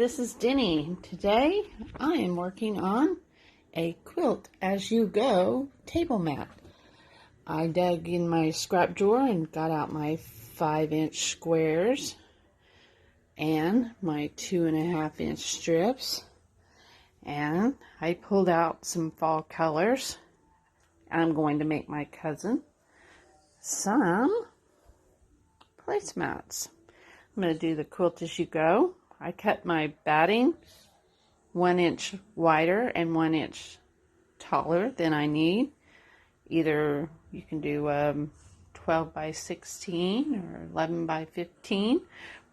this is Denny. Today I am working on a quilt as you go table mat. I dug in my scrap drawer and got out my 5-inch squares and my 2.5-inch strips, and I pulled out some fall colors. I'm going to make my cousin some placemats. I'm going to do the quilt as you go. I cut my batting 1 inch wider and 1 inch taller than I need. Either you can do 12 by 16 or 11 by 15,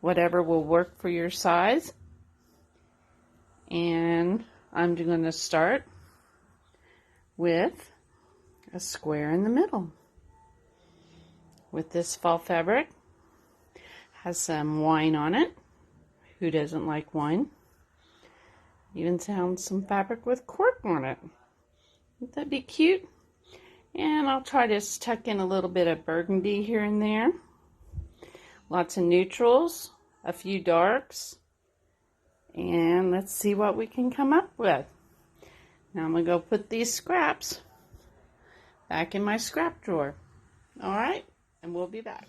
whatever will work for your size. And I'm going to start with a square in the middle with this fall fabric. Has some wine on it. Who doesn't like wine? Even found some fabric with cork on it. Wouldn't that be cute? And I'll try to tuck in a little bit of burgundy here and there. Lots of neutrals, a few darks, and let's see what we can come up with. Now I'm going to go put these scraps back in my scrap drawer. Alright, and we'll be back.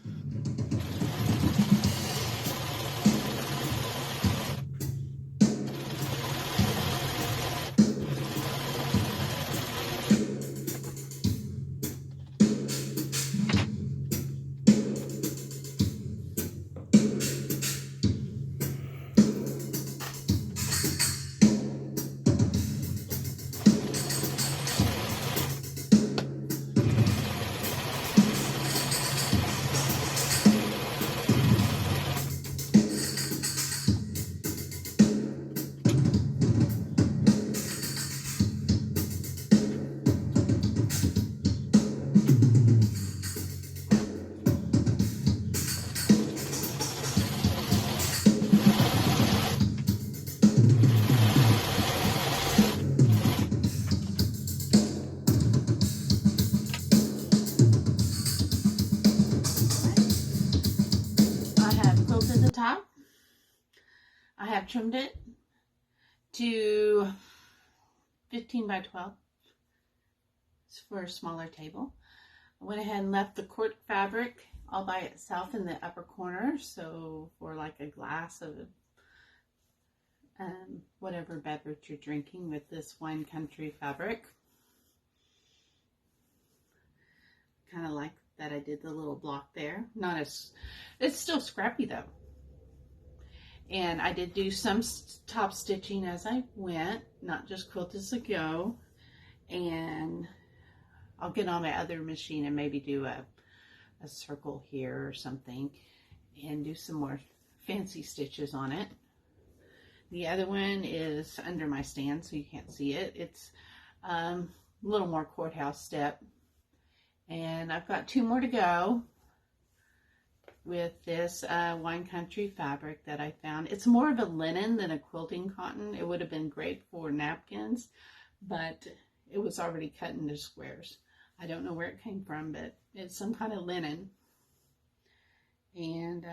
Top. I have trimmed it to 15 by 12. It's for a smaller table. I went ahead and left the cork fabric all by itself in the upper corner, so for like a glass of whatever beverage you're drinking with this wine country fabric. Kind of like that I did the little block there. Not as, it's still scrappy though. And I did do some top stitching as I went, not just quilt as I go. And I'll get on my other machine and maybe do a circle here or something and do some more fancy stitches on it. The other one is under my stand, so you can't see it. It's a little more courthouse step. And I've got 2 more to go with this wine country fabric that I found. It's more of a linen than a quilting cotton. It would have been great for napkins, but it was already cut into squares. I don't know where it came from, but it's some kind of linen. And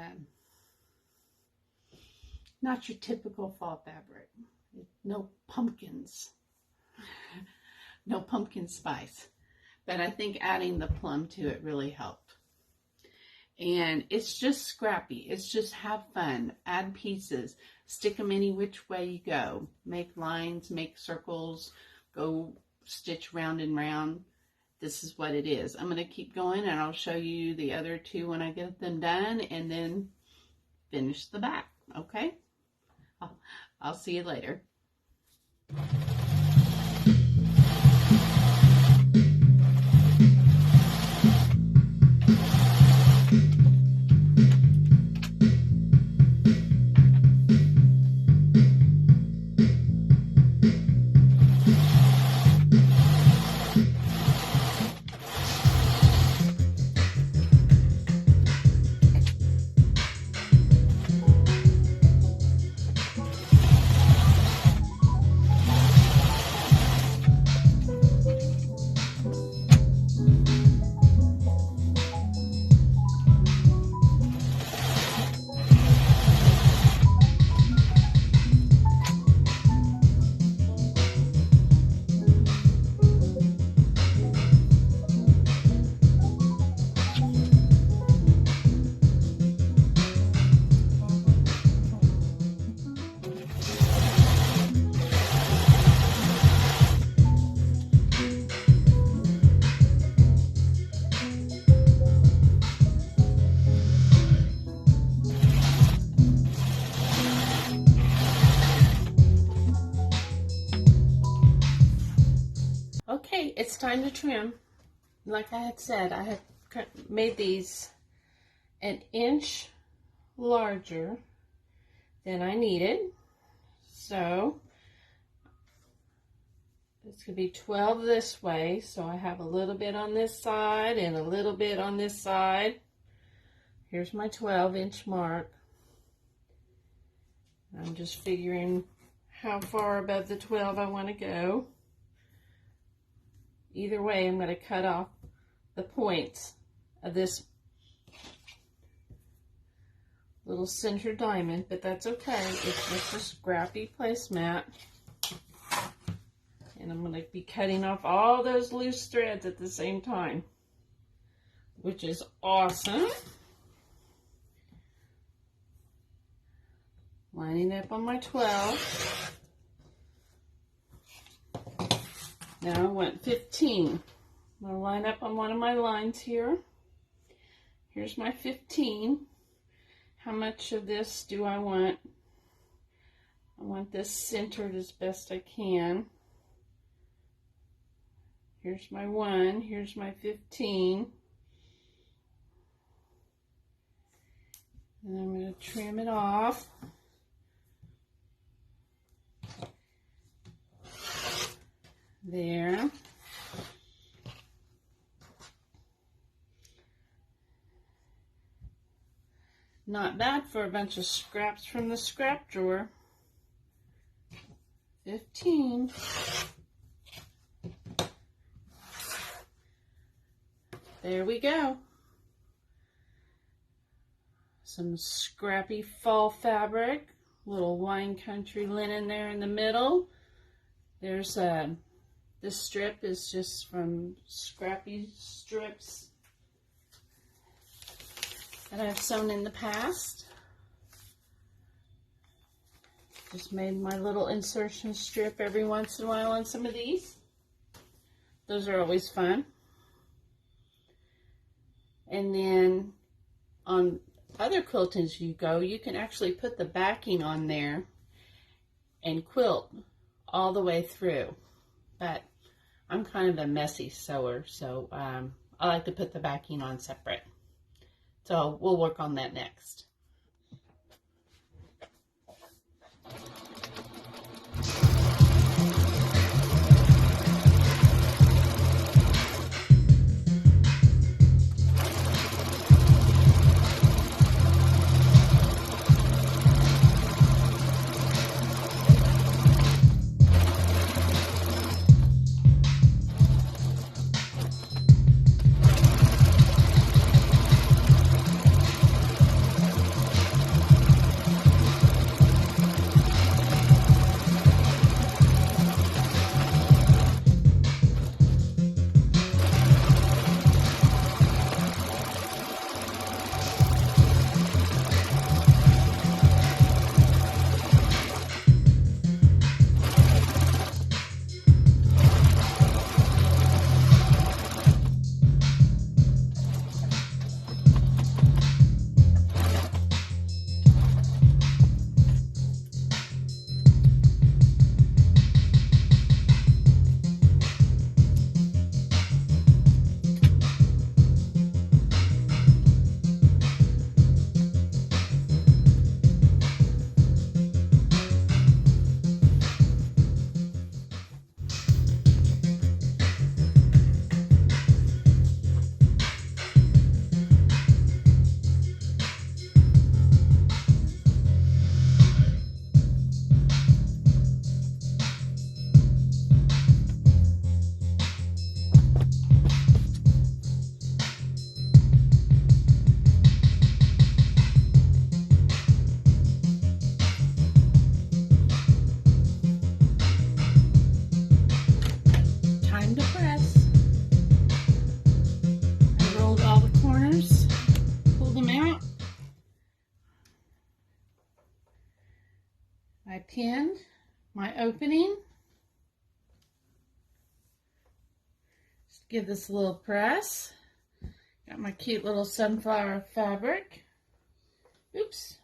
not your typical fall fabric. No pumpkins. No pumpkin spice. But I think adding the plum to it really helped. And it's just scrappy. It's just have fun. Add pieces. Stick them any which way you go. Make lines, make circles, go stitch round and round. This is what it is. I'm going to keep going and I'll show you the other 2 when I get them done and then finish the back. Okay? I'll see you later. it's time to trim. Like I had said, I had made these an inch larger than I needed. So it's going to be 12 this way. So I have a little bit on this side and a little bit on this side. Here's my 12-inch mark. I'm just figuring how far above the 12 I want to go. Either way, I'm going to cut off the points of this little center diamond, but that's okay. It's just a scrappy placemat. And I'm going to be cutting off all those loose threads at the same time, which is awesome. Lining up on my 12. Now I want 15. I'm going to line up on one of my lines here. Here's my 15. How much of this do I want? I want this centered as best I can. Here's my 1. Here's my 15. And I'm going to trim it off. There. Not bad for a bunch of scraps from the scrap drawer. 15. There we go. Some scrappy fall fabric. Little wine country linen there in the middle. There's this strip is just from scrappy strips that I've sewn in the past. Just made my little insertion strip every once in a while on some of these. Those are always fun. And then on other quiltings you can actually put the backing on there and quilt all the way through. But I'm kind of a messy sewer, so I like to put the backing on separate. So we'll work on that next. I pinned my opening. Just give this a little press. Got my cute little sunflower fabric. Oops.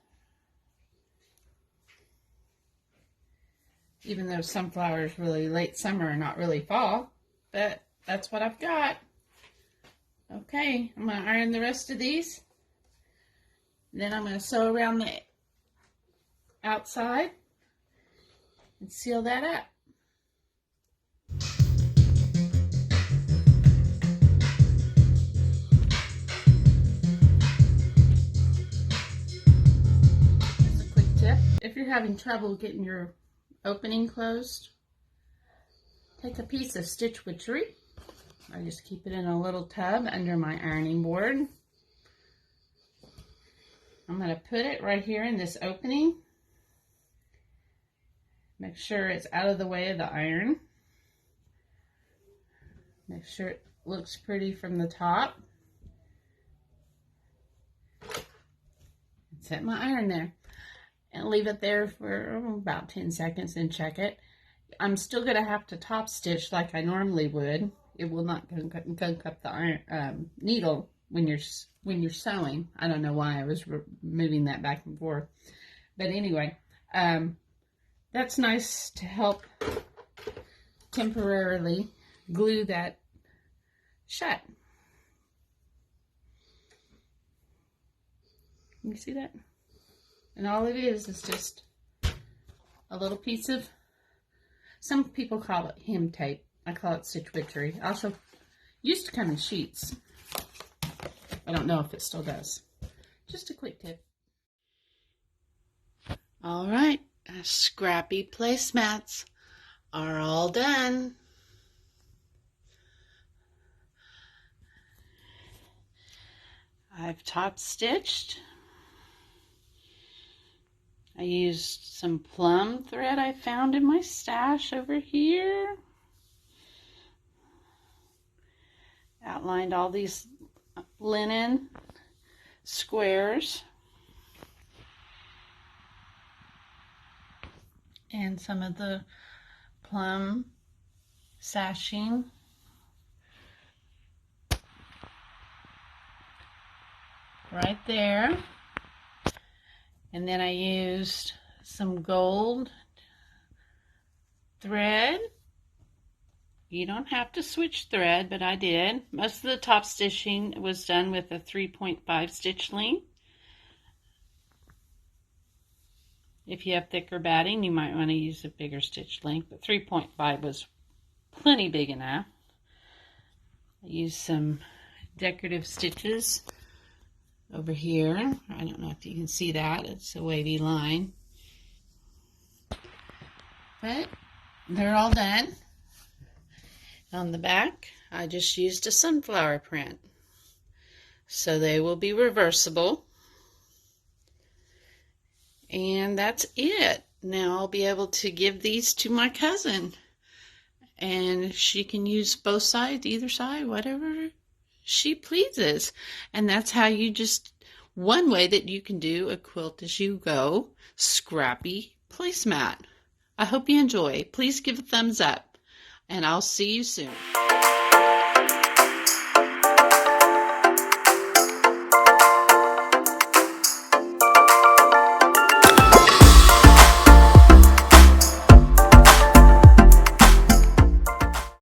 Even though sunflowers really late summer, not really fall, but that's what I've got. Okay, I'm going to iron the rest of these. Then I'm going to sew around the outside and seal that up. Here's a quick tip. If you're having trouble getting your opening closed, take a piece of stitch witchery. I just keep it in a little tub under my ironing board. I'm going to put it right here in this opening. Make sure it's out of the way of the iron. Make sure it looks pretty from the top. Set my iron there and leave it there for about 10 seconds and check it. I'm still going to have to top stitch like I normally would. It will not gunk up the iron, needle when you're sewing. I don't know why I was moving that back and forth. But anyway, that's nice to help temporarily glue that shut. You see that? And all it is just a little piece of, some people call it hem tape. I call it stitch witchery. Also, used to come in sheets. I don't know if it still does. Just a quick tip. All right, Scrappy placemats are all done. I've top stitched. I used some plum thread I found in my stash over here. Outlined all these linen squares. And some of the plum sashing. Right there. And then I used some gold thread. You don't have to switch thread, but I did. Most of the top stitching was done with a 3.5 stitch length. If you have thicker batting, you might want to use a bigger stitch length, but 3.5 was plenty big enough. I used some decorative stitches over here. I don't know if you can see that. It's a wavy line. But they're all done. On the back, I just used a sunflower print. So they will be reversible. And that's it. Now I'll be able to give these to my cousin. And she can use both sides, either side, whatever she pleases. And that's how you just, one way that you can do a quilt as you go scrappy placemat. I hope you enjoy. Please give a thumbs up, and I'll see you soon.